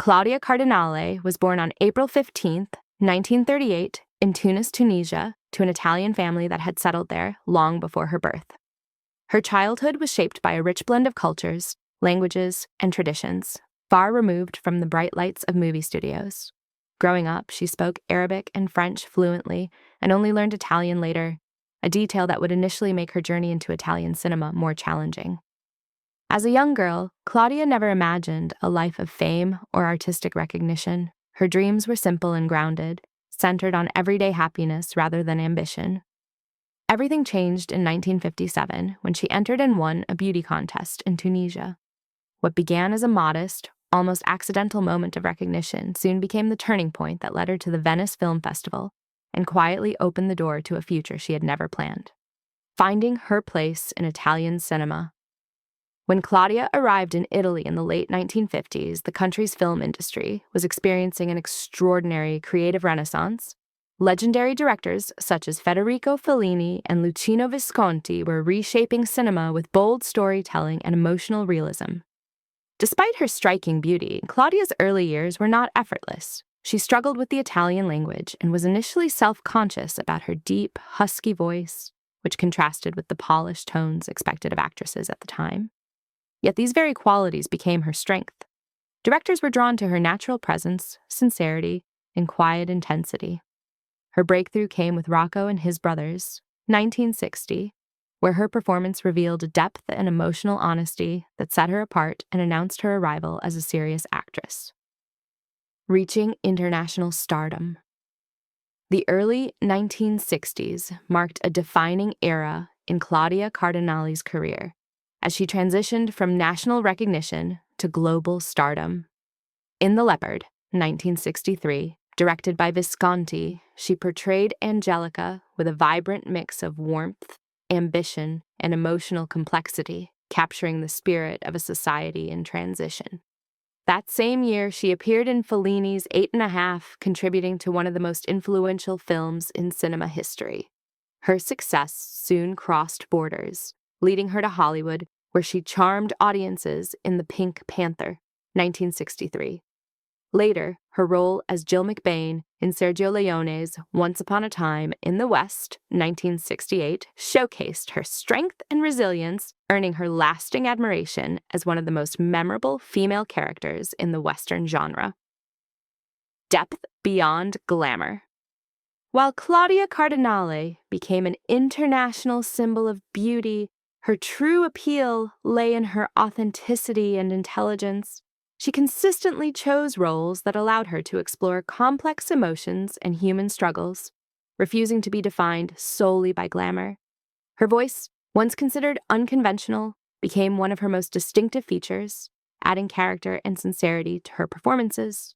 Claudia Cardinale was born on April 15th, 1938, in Tunis, Tunisia, to an Italian family that had settled there long before her birth. Her childhood was shaped by a rich blend of cultures, languages, and traditions, far removed from the bright lights of movie studios. Growing up, she spoke Arabic and French fluently and only learned Italian later, a detail that would initially make her journey into Italian cinema more challenging. As a young girl, Claudia never imagined a life of fame or artistic recognition. Her dreams were simple and grounded, centered on everyday happiness rather than ambition. Everything changed in 1957 when she entered and won a beauty contest in Tunisia. What began as a modest, almost accidental moment of recognition soon became the turning point that led her to the Venice Film Festival and quietly opened the door to a future she had never planned, finding her place in Italian cinema. When Claudia arrived in Italy in the late 1950s, the country's film industry was experiencing an extraordinary creative renaissance. Legendary directors such as Federico Fellini and Luchino Visconti were reshaping cinema with bold storytelling and emotional realism. Despite her striking beauty, Claudia's early years were not effortless. She struggled with the Italian language and was initially self-conscious about her deep, husky voice, which contrasted with the polished tones expected of actresses at the time. Yet these very qualities became her strength. Directors were drawn to her natural presence, sincerity, and quiet intensity. Her breakthrough came with Rocco and His Brothers, 1960, where her performance revealed a depth and emotional honesty that set her apart and announced her arrival as a serious actress. Reaching international stardom. The early 1960s marked a defining era in Claudia Cardinale's career, as she transitioned from national recognition to global stardom. In The Leopard, 1963, directed by Visconti, she portrayed Angelica with a vibrant mix of warmth, ambition, and emotional complexity, capturing the spirit of a society in transition. That same year, she appeared in Fellini's 8½, contributing to one of the most influential films in cinema history. Her success soon crossed borders, leading her to Hollywood, where she charmed audiences in The Pink Panther, 1963. Later, her role as Jill McBain in Sergio Leone's Once Upon a Time in the West, 1968, showcased her strength and resilience, earning her lasting admiration as one of the most memorable female characters in the Western genre. Depth beyond glamour. While Claudia Cardinale became an international symbol of beauty, her true appeal lay in her authenticity and intelligence. She consistently chose roles that allowed her to explore complex emotions and human struggles, refusing to be defined solely by glamour. Her voice, once considered unconventional, became one of her most distinctive features, adding character and sincerity to her performances.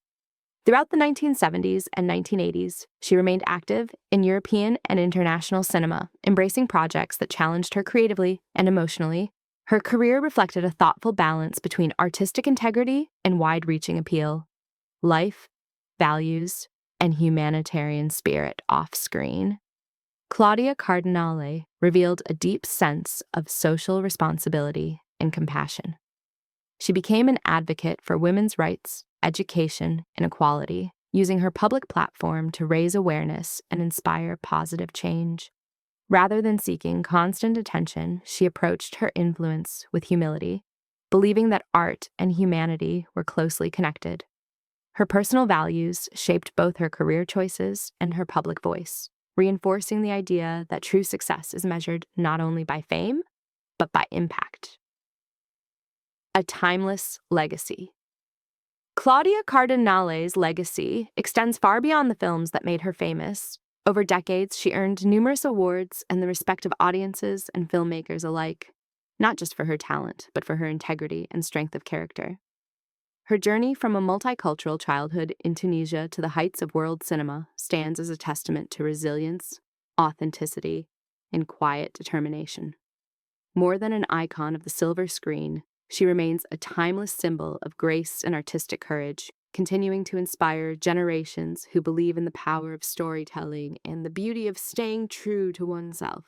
Throughout the 1970s and 1980s, she remained active in European and international cinema, embracing projects that challenged her creatively and emotionally. Her career reflected a thoughtful balance between artistic integrity and wide-reaching appeal, life, values, and humanitarian spirit off-screen. Claudia Cardinale revealed a deep sense of social responsibility and compassion. She became an advocate for women's rights, education, and equality, using her public platform to raise awareness and inspire positive change. Rather than seeking constant attention, she approached her influence with humility, believing that art and humanity were closely connected. Her personal values shaped both her career choices and her public voice, reinforcing the idea that true success is measured not only by fame, but by impact. A timeless legacy. Claudia Cardinale's legacy extends far beyond the films that made her famous. Over decades, she earned numerous awards and the respect of audiences and filmmakers alike, not just for her talent, but for her integrity and strength of character. Her journey from a multicultural childhood in Tunisia to the heights of world cinema stands as a testament to resilience, authenticity, and quiet determination. More than an icon of the silver screen, she remains a timeless symbol of grace and artistic courage, continuing to inspire generations who believe in the power of storytelling and the beauty of staying true to oneself.